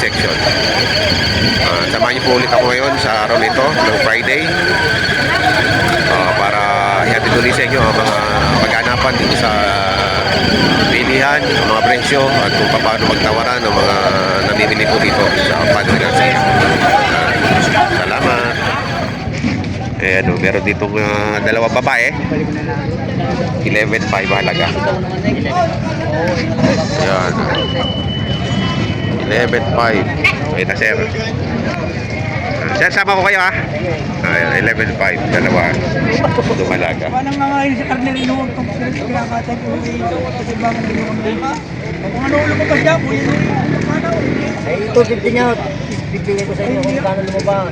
section. Samahan niyo po ulit ako ngayon sa araw nito ng Friday para ihatid ulit sa inyo ang mga pag-anapan dito sa bilihan, ang mga presyo at kung paano magtawaran ng mga namimili po dito sa Padre Garcia. Salamat. Meron ditong dalawang babae. 11.5 halaga. Ayan. 11.5. Ay na sir. Sir, sama ko kayo ha. 11.5. Dalawa. Dumalaga. Parang nangayon sa karne rin yung kinakatay ko kasi bakit hindi ko mga kung ano ulo mo ba siya ay 250 niya bibigyan ko sa inyo kung kano lumabas.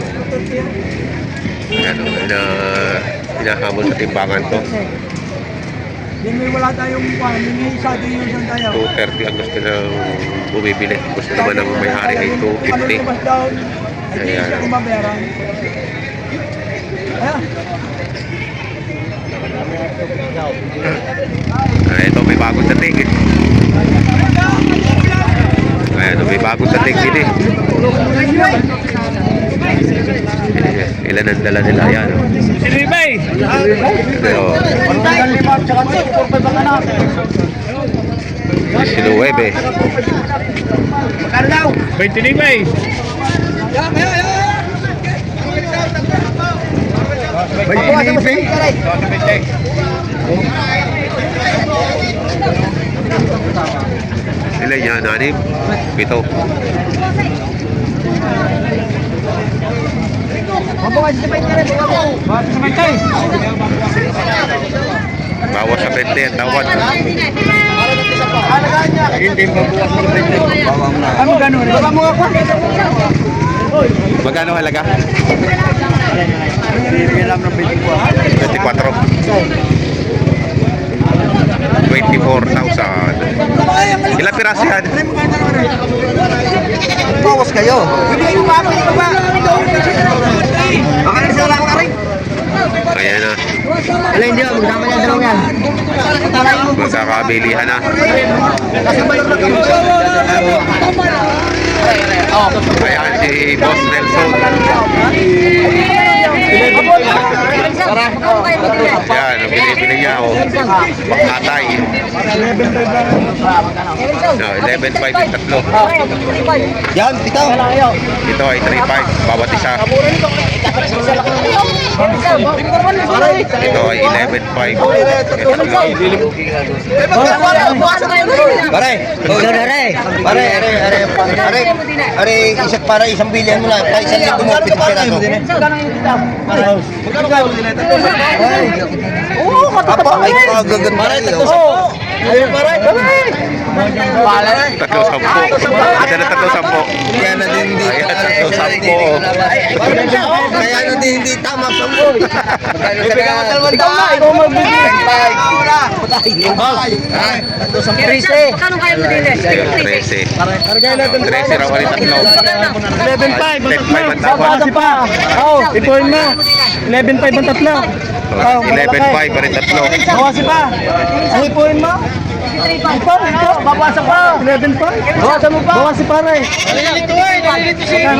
Hinahamon sa timbangan to. Yan may wala tayong kwan, may isa din yung isang tayo. 230 ang gusto na bumibili. Gusto naman ng may-ari ay 250. Ayan. Ito may bagong dating eh. Ayan, may bagong dating din eh. Ilan ang dala nila yan. Sinibay! Sinuwebe. Magkano daw? 20 bay. Ilan yan? 6? 7? Bawas sa 20 ang tawad. Magkano halaga? 24,000. 24,000. Ilang piraso yan? Bawas kayo. Ayan na. Wala hindi ako, magsama niya dalawang yan. Magkakabilihan na. Ayan si Boss Nelson. Yan, ang binibili niya o Makatay. 11.5 yung tatlo. Yan, ikaw. Ito ay 3.5 bawat isa. Ito ay 11.5 yung tatlo. Pare, pare, isa't para isang bilyan mo na, para isang linggo mo, pinipiraso. Oo, katatapak ay magaganda kayo. Tatlo sampo. Isa na tatlo sampo. Kaya na din hindi. Ayan, tatlo sampo. Kaya na din hindi tama sa mo. Magkano kaya mo din eh? 13. 13 raw ulit tatlo. 10.5 ang tawad. Ipuin mo. 11.5 ang tatlo. 11.5 pa rin tatlo. Bawasin pa. Ang ipuin mo. Ito, bawasan pa. 11.5. Bawasan mo pa. Bawasin pa rin. Nalilito siya.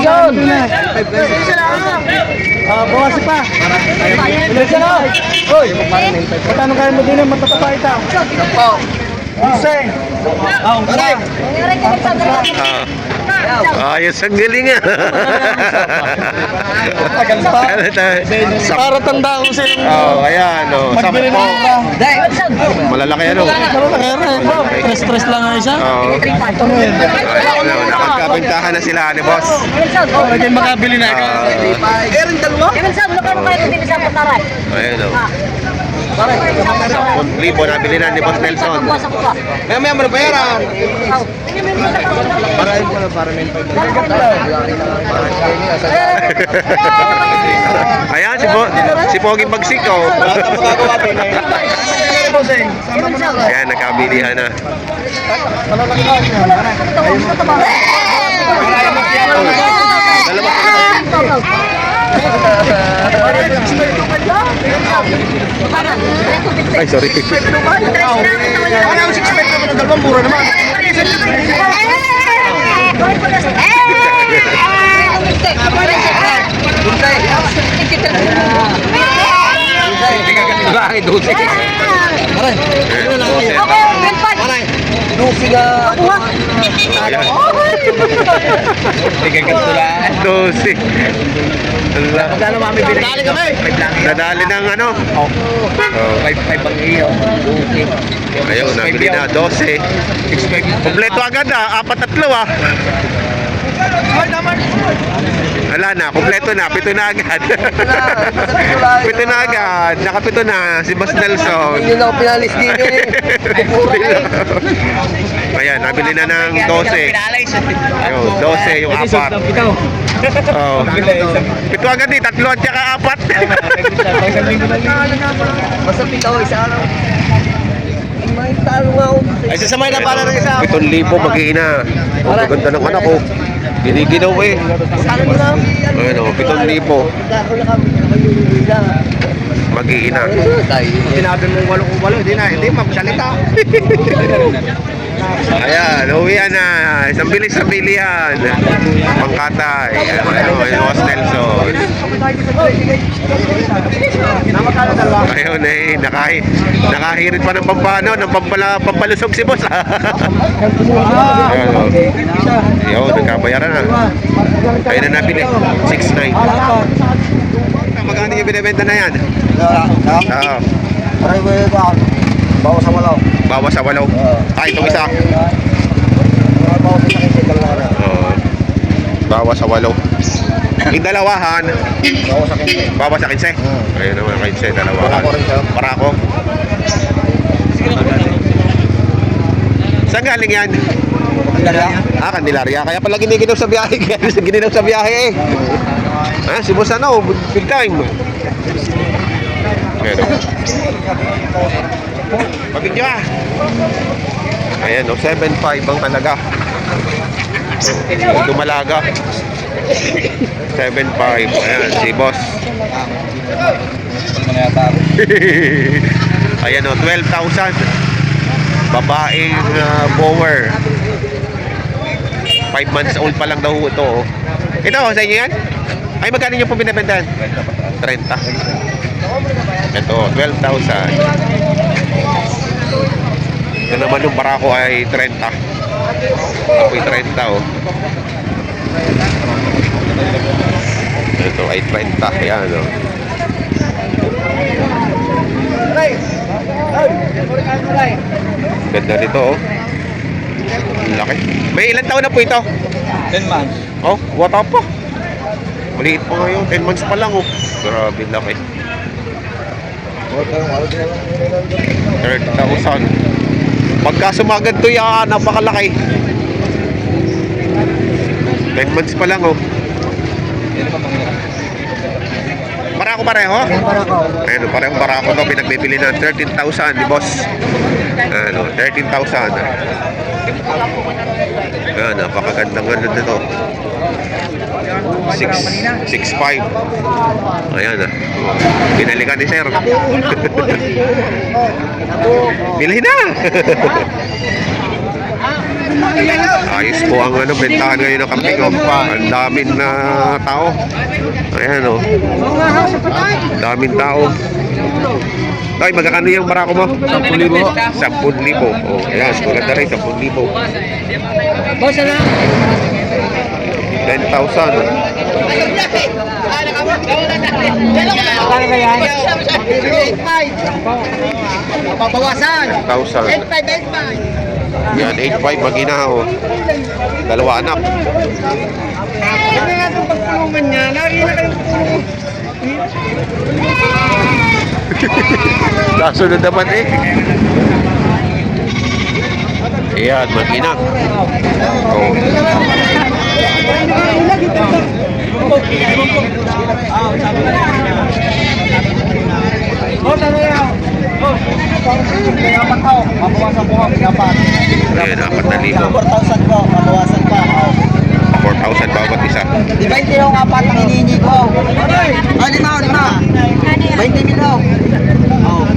Bawasin pa. Nalilito na. Uy, patano kaya mo din ang matatapa ito? Isay. Pare, Ayos ang galing ah. Para tanda ko sa inyo. Oh, ayan oh. Magbili Sampo. na. Malalaki ano. Stress lang nga isa. Oh. Nakagkabintahan na sila ni boss. Pwede makabili na ikaw. meron dalawa. Ayan oh. 10,000 nabili na ni Boss Nelson. May mo na bayaran. Ayan si Poging Bagsik oh. Ayan nagkabilihan na. Ay, sorry. Ano ang 6 naman ng dalawang mura naman. 12. Aray. Ayan, 12. Okay, Benpan. Aray. Nusiga. Kuha. Ayan, Tigay ka tulaan. 12. Ala. Magkano mami binigay? Dali kami. Nadali ng ano? Oh. Oh. 5 ang iyo. Okay. Ayun, nabili na 12. Kompleto agad apat tatlo Wala na, kompleto na, 7 na agad. 7 na agad, nakapito na si Boss Nelson. Hindi na ako pinalis din eh. Ayan, nabili na ng 12. Ayun, 12 yung apat. Oh. 7 agad eh, 3 at saka 4. Basta pitaw isa araw. May talo nga ako. Ay, sasamay na para ng isa. 7,000 mag-iina. Oh, maganda ng anak ko. Giniginaw eh. Sana mo lang. Ayun o, 7,000 Dako na kami. Ayun. mag-iina. Sinabi mo 8 hindi magsalita. Ayan, uwian na. Isang bilis sa bilihan. Pangkatay. Ayun, Boss Nelson. Ayun eh, nakahirit pa ng pampano, ng pampalusog si Boss. Ayun, oh. Ayun, nagkabayaran na. Ayun na nabili, 6,900. Magkano yung binibenta na yan? Oo. Aray mo ba? Bawas sa malaw. Bawas sa 8. Itong isa. Bawas sa kasi dalawa. Oo. Bawas sa 8. Yung dalawahan, Bawas sa kasi. bawas sa 15. Ayun naman, 15, dalawahan. Para ako. Saan galing yan? Candelaria. Kaya pala giniginaw sa biyahe. Kaya ginilaw sa biyahe eh. Si Boss ano, full time. Pero, pabigyo Ayan o, 7,500 ang talaga. Dumalaga. 7,500. Ayan, si Boss. Ayan o, 12,000. Babaeng bower. 5 months old pa lang daw ito. Oh. Ito, sa inyo yan? Ay, magkano nyo po binibentahan? 30. Ito, 12,000. Ito naman yung barako ay 30. Ako'y 30 oh. Ito ay 30. Ayan oh. Ganda nito oh. Ang laki. May ilang taon na po ito? 10 months. Oh, wata pa. Maliit pa ngayon. 10 months pa lang oh. Grabe laki. 30,000. Pagka sumagad to yan, napakalaki. 10 months pa lang oh. Barako pareho? Ayun, parehong barako to. Pinagbibili na 13,000 ni Boss. Ano, 13,000. Ayan, napakagandang ano dito. 6,500. Ayan ah. Pinali ka ni Sir. Bilhin na. Ayos po ang ano, bentahan ngayon ng kambing oh. Ang daming na tao. Ayan oh. Daming tao. Ay, magkakano yung barako mo? 10,000. 10,000. Oh, ayan, maganda rin, 10,000. Boss, ano? 10,000. Kaya ba yan? 8,500. Papawasan. 1,000. 8,500. Yan, 8,500 mag-ina oh. Dalawa anak. Ano nga itong pagpulungan niya? Lagi na kayong pulungan. Kasunod naman eh. Ayan, mag-ina. Oh. Boss, ano yan? Dapat ako. Mabawasan po kami dapat. Ayan, 4,000. 4,000 po. Mabawasan pa. 4,000 bawat isa. Di ba hindi yung apat ang hinihingi ko? Ah, 5. 20 mil daw. Oo.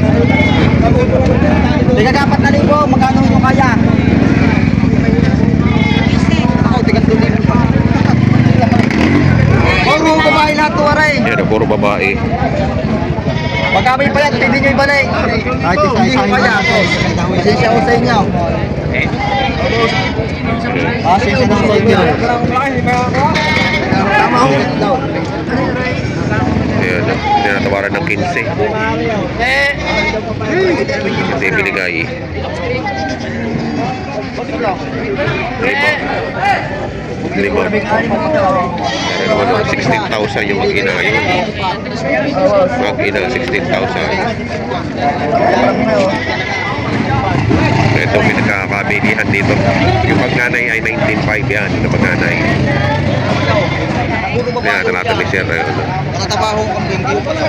Tiga dapat na libo. Magkano nyo kaya? Ako, tiga 2,000 pa. Puro babae lahat to, aray. Ayan, puro babae. Pagka may payat, hindi nyo ibalik. Kahit hindi ko kaya. Pasensya ko sa inyo. Pasensya ko sa inyo. Tama ho. Ayan, tinatawaran ng 15. Hindi binigay. 5. Pero naman ng 16,000 yung mag-ina yun. Mag-ina, 16,000. Ito, pinagkakabilihan dito. Yung magnanay ay 19,500 yan. Yung magnanay. Ayan, natin ni Sir. Natabaho kang bingyo pala.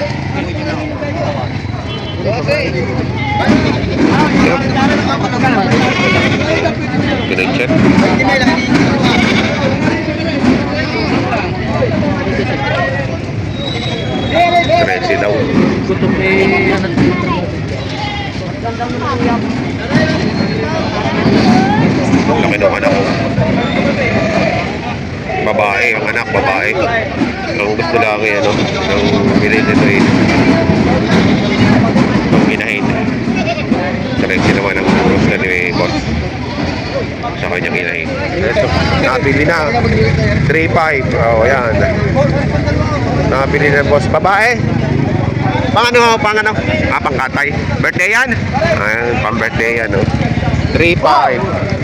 Kinecheck. Currency daw. Laki ng anak ko. Babae, ang anak, babae. Ang gusto lang yan, no? Ang bilhin nito eh. Ang inahin. Currency naman ang gusto ni boss. Sa kanyang inahin. Nabili na. 3,500. Oh, yan. Nabili na boss. Babae. Pang ano? Pangkatay. Birthday yan? Ayan, pang birthday yan, no? 3,500.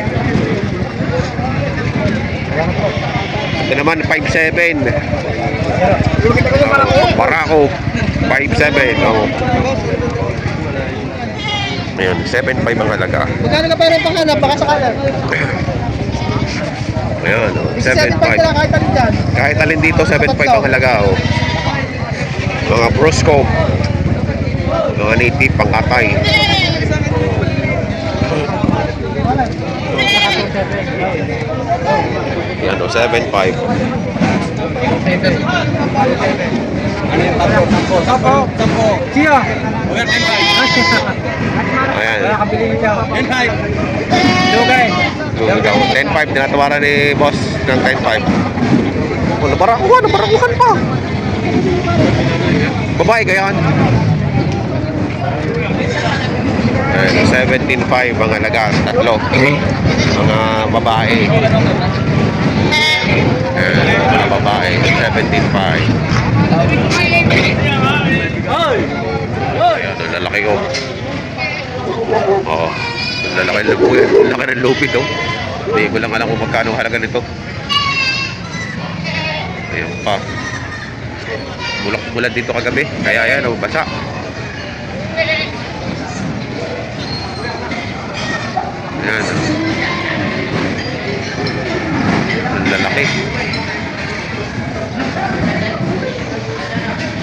Ito naman, 5,700. Barako. 5,700. Oh. Ayan, 7,500 ang halaga. Magkano ka parang panghanap? Baka sakalan. Ayan, oh, 7,500 7,500. lang kahit alin dyan. Kahit alin dito, 7,500 ang halaga, oh. Mga broscope. Mga native, pangkatay. Yan, oh, 7,500. Tapo. Siya. Ayan. Lugay. 10,500 tinatawaran ni boss ng 10,500. Wala, barakuhan pa. Babae ka yan. Ayan, 17,500 ang halaga. Tatlo. Mga babae. Ayan, mga babae. 17,500. Ayan, ang lalaki ko. Oo. Ang lalaki ng lupit, oh. Hindi ko lang alam kung magkano halaga nito. Ayan pa. Bulak-bulad dito kagabi. Kaya ayan, oh, basa. Ayan. Ang lalaki.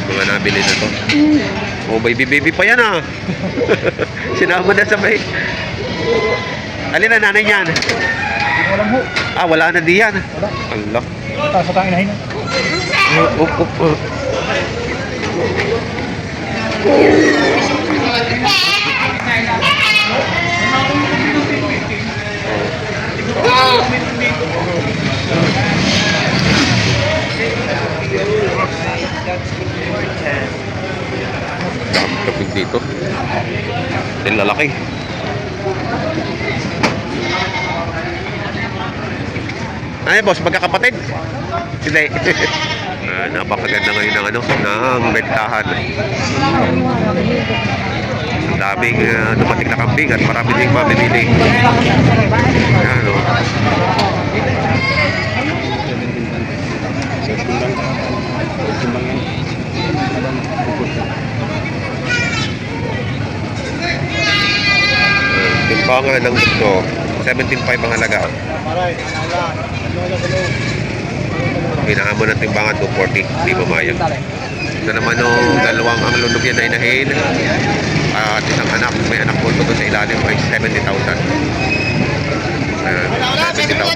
Mga nabili na to. Oh, baby pa yan, ah. Sinama na sa may. Alin na nanay niyan? Walang ho. Ah, wala na diyan. Allah. Tapos ang inahin. Up. Dami kapig dito. Yung lalaki. Ay, boss, magkakapatid? Hindi. Napakaganda ngayon ng ng bentahan. Daming dumating na kambing at marami ding mamimili. Ayan, oh. Timbangan ng gusto. 17,500 ang halaga. Hinahamon ng timbangan 240. Hindi mamayag. Ito naman yung dalawang ang lunog yan na inahin. At isang anak. May anak po doon sa ilalim ay 70,000. 70,000.